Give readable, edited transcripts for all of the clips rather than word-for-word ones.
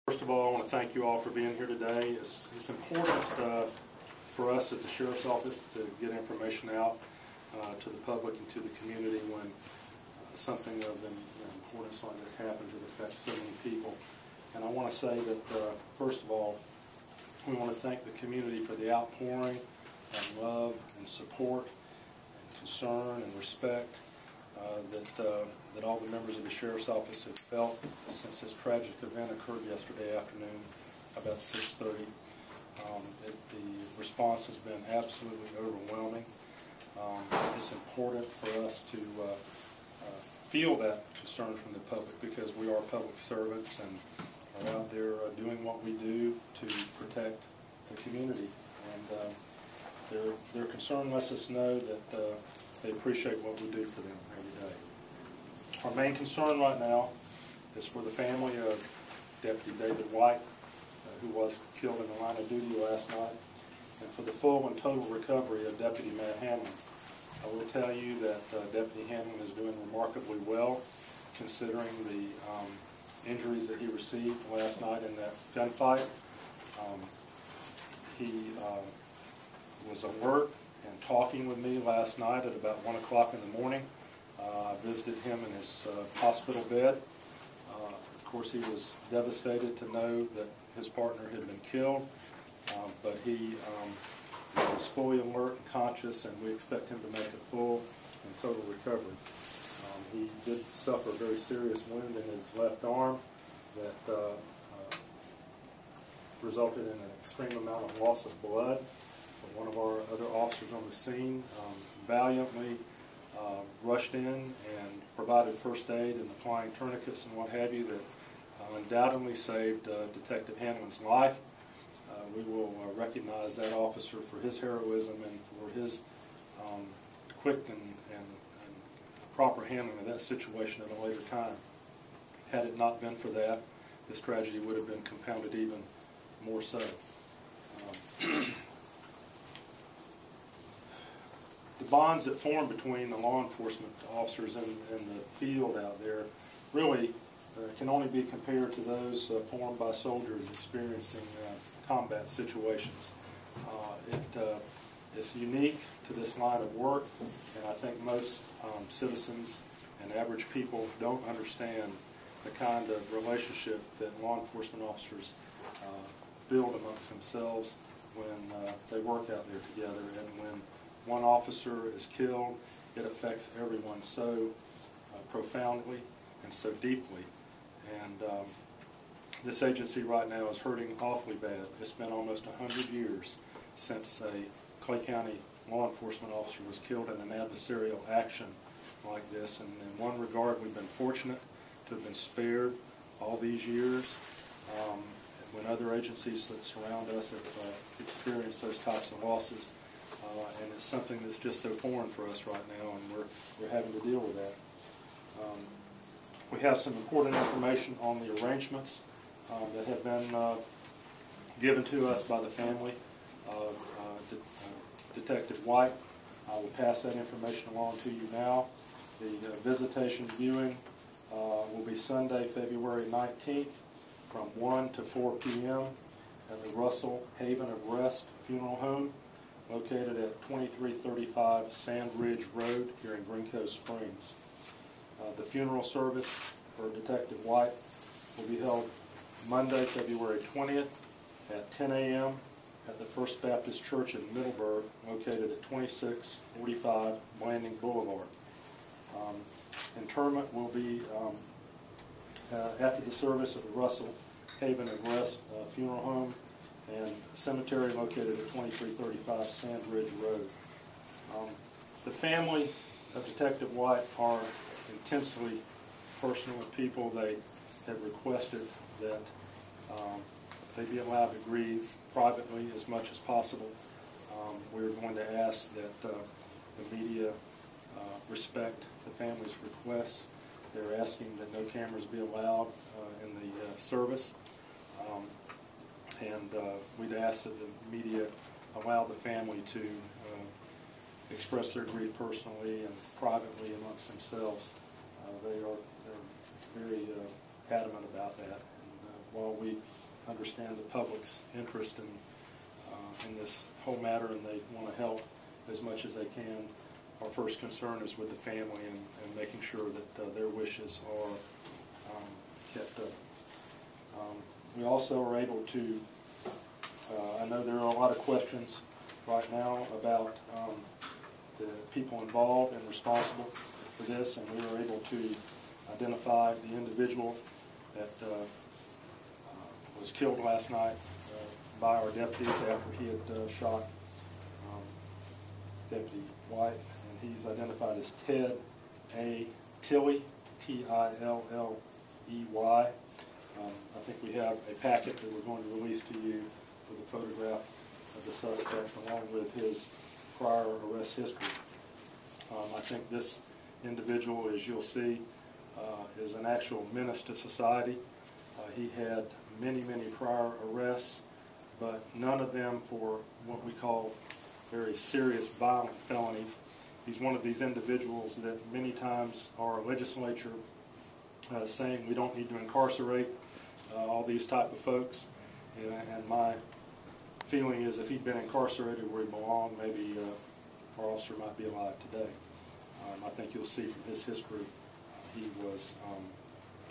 First of all, I want to thank you all for being here today. It's important for us at the Sheriff's Office to get information out to the public and to the community when something of importance like this happens that affects so many people. And I want to say that, first of all, we want to thank the community for the outpouring of love and support and concern and respect that all the members of the Sheriff's Office have felt since this tragic event occurred yesterday afternoon about 6:30. The response has been absolutely overwhelming. It's important for us to feel that concern from the public because we are public servants and are out there doing what we do to protect the community. And their concern lets us know that they appreciate what we do for them every day. Our main concern right now is for the family of Deputy David White, who was killed in the line of duty last night, and for the full and total recovery of Deputy Matt Hamlin. I will tell you that Deputy Hamlin is doing remarkably well, considering the injuries that he received last night in that gunfight. He was alert and talking with me last night at about 1 o'clock in the morning. I visited him in his hospital bed. Of course, he was devastated to know that his partner had been killed, but he is fully alert and conscious, and we expect him to make a full and total recovery. He did suffer a very serious wound in his left arm that resulted in an extreme amount of loss of blood. But one of our other officers on the scene valiantly rushed in and provided first aid and applying tourniquets and what have you that undoubtedly saved Detective Hamlin's life. We will recognize that officer for his heroism and for his quick and proper handling of that situation at a later time. Had it not been for that, this tragedy would have been compounded even more so. The bonds that form between the law enforcement officers in the field out there really can only be compared to those formed by soldiers experiencing combat situations. It's unique to this line of work, and I think most citizens and average people don't understand the kind of relationship that law enforcement officers build amongst themselves when they work out there together. And when one officer is killed, it affects everyone so profoundly and so deeply. And this agency right now is hurting awfully bad. It's been almost 100 years since a Clay County law enforcement officer was killed in an adversarial action like this. And in one regard, we've been fortunate to have been spared all these years when other agencies that surround us have experienced those types of losses. And it's something that's just so foreign for us right now, and we're having to deal with that. We have some important information on the arrangements that have been given to us by the family of Detective White. I will pass that information along to you now. The visitation viewing will be Sunday, February 19th from 1 to 4 p.m. at the Russell Haven of Rest Funeral Home, located at 2335 Sand Ridge Road here in Green Cove Springs. The funeral service for Detective White will be held Monday, February 20th at 10 a.m. at the First Baptist Church in Middleburg, located at 2645 Blanding Boulevard. Interment will be after the service at the Russell Haven of Rest Funeral Home and cemetery located at 2335 Sand Ridge Road. The family of Detective White are intensely personal people. They have requested that they be allowed to grieve privately as much as possible. We're going to ask that the media respect the family's requests. They're asking that no cameras be allowed in the service. And we'd ask that the media allow the family to express their grief personally and privately amongst themselves. They're very adamant about that. And while we understand the public's interest in this whole matter, and they want to help as much as they can. Our first concern is with the family and making sure that their wishes are kept up. We also are able to, I know there are a lot of questions right now about the people involved and responsible for this, and we were able to identify the individual that was killed last night by our deputies after he had shot Deputy White, and he's identified as Ted A. Tilley, T-I-L-L-E-Y. I think we have a packet that we're going to release to you with a photograph of the suspect along with his prior arrest history. I think this individual, as you'll see, is an actual menace to society. He had many prior arrests, but none of them for what we call very serious violent felonies. He's one of these individuals that many times our legislature saying we don't need to incarcerate all these type of folks, and my feeling is if he'd been incarcerated where he belonged, maybe our officer might be alive today. I think you'll see from his history he was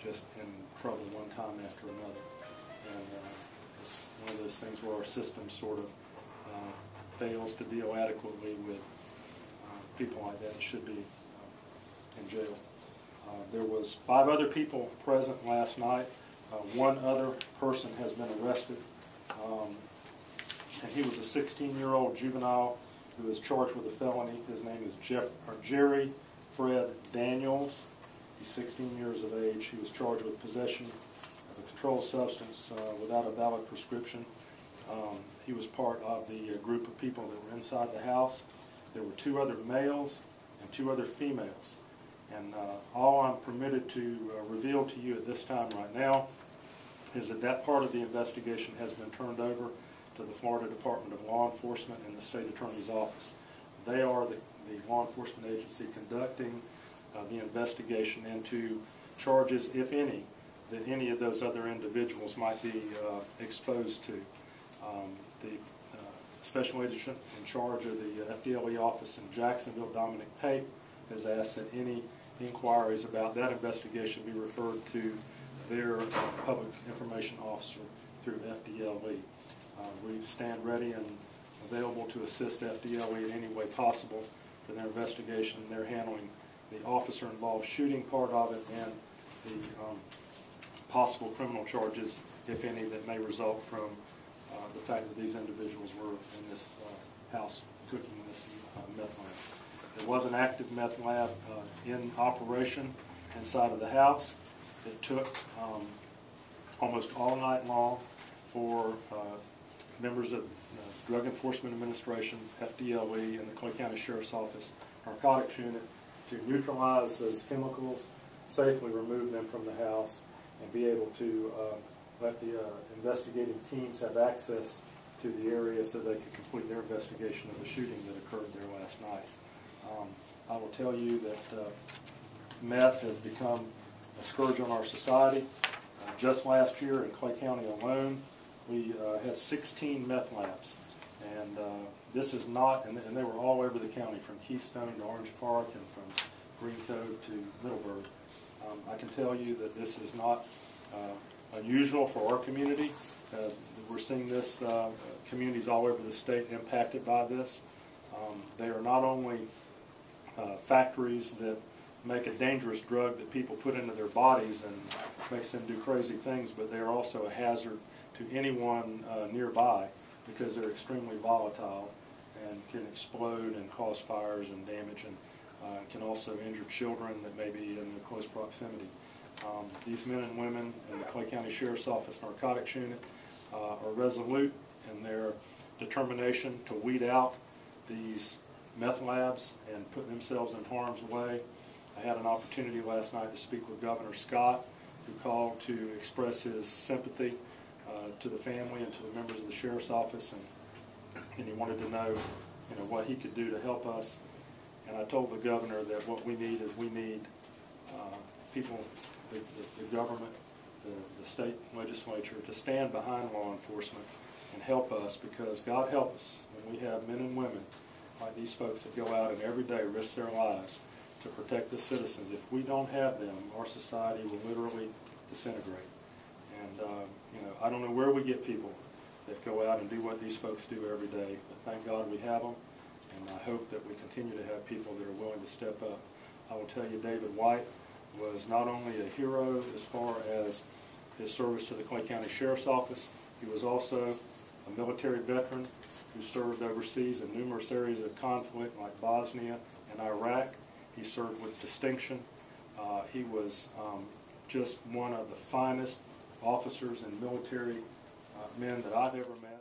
just in trouble one time after another, and it's one of those things where our system sort of fails to deal adequately with people like that and should be in jail. There was 5 other people present last night. One other person has been arrested, and he was a 16-year-old juvenile who is charged with a felony. His name is Jerry Fred Daniels. He's 16 years of age. He was charged with possession of a controlled substance without a valid prescription. He was part of the group of people that were inside the house. There were 2 other males and 2 other females. And all I'm permitted to reveal to you at this time right now is that part of the investigation has been turned over to the Florida Department of Law Enforcement and the State Attorney's Office. They are the law enforcement agency conducting the investigation into charges, if any, that any of those other individuals might be exposed to. The Special Agent in charge of the FDLE office in Jacksonville, Dominic Pape, has asked that any inquiries about that investigation be referred to their public information officer through FDLE. We stand ready and available to assist FDLE in any way possible for their investigation. They're handling the officer-involved shooting part of it and the possible criminal charges, if any, that may result from the fact that these individuals were in this house cooking this meth lab. There was an active meth lab in operation inside of the house. It took almost all night long for members of the Drug Enforcement Administration, FDLE, and the Clay County Sheriff's Office Narcotics Unit to neutralize those chemicals, safely remove them from the house, and be able to let the investigating teams have access to the area so they could complete their investigation of the shooting that occurred there last night. I will tell you that meth has become a scourge on our society. Just last year in Clay County alone, we had 16 meth labs. And this is not, and they were all over the county, from Keystone to Orange Park and from Green Cove to Middleburg. I can tell you that this is not unusual for our community. We're seeing this, communities all over the state impacted by this. They are not only factories that make a dangerous drug that people put into their bodies and makes them do crazy things, but they are also a hazard to anyone nearby because they're extremely volatile and can explode and cause fires and damage, and can also injure children that may be in close proximity. These men and women in the Clay County Sheriff's Office Narcotics Unit are resolute in their determination to weed out these meth labs and put themselves in harm's way. I had an opportunity last night to speak with Governor Scott, who called to express his sympathy to the family and to the members of the Sheriff's Office, and he wanted to know, what he could do to help us. And I told the Governor that what we need is we need people, the government, the state legislature to stand behind law enforcement and help us, because God help us when we have men and women like these folks that go out and every day risk their lives to protect the citizens. If we don't have them, our society will literally disintegrate. And I don't know where we get people that go out and do what these folks do every day, but thank God we have them, and I hope that we continue to have people that are willing to step up. I will tell you, David White was not only a hero as far as his service to the Clay County Sheriff's Office, he was also a military veteran who served overseas in numerous areas of conflict like Bosnia and Iraq. He served with distinction. He was just one of the finest officers and military men that I've ever met.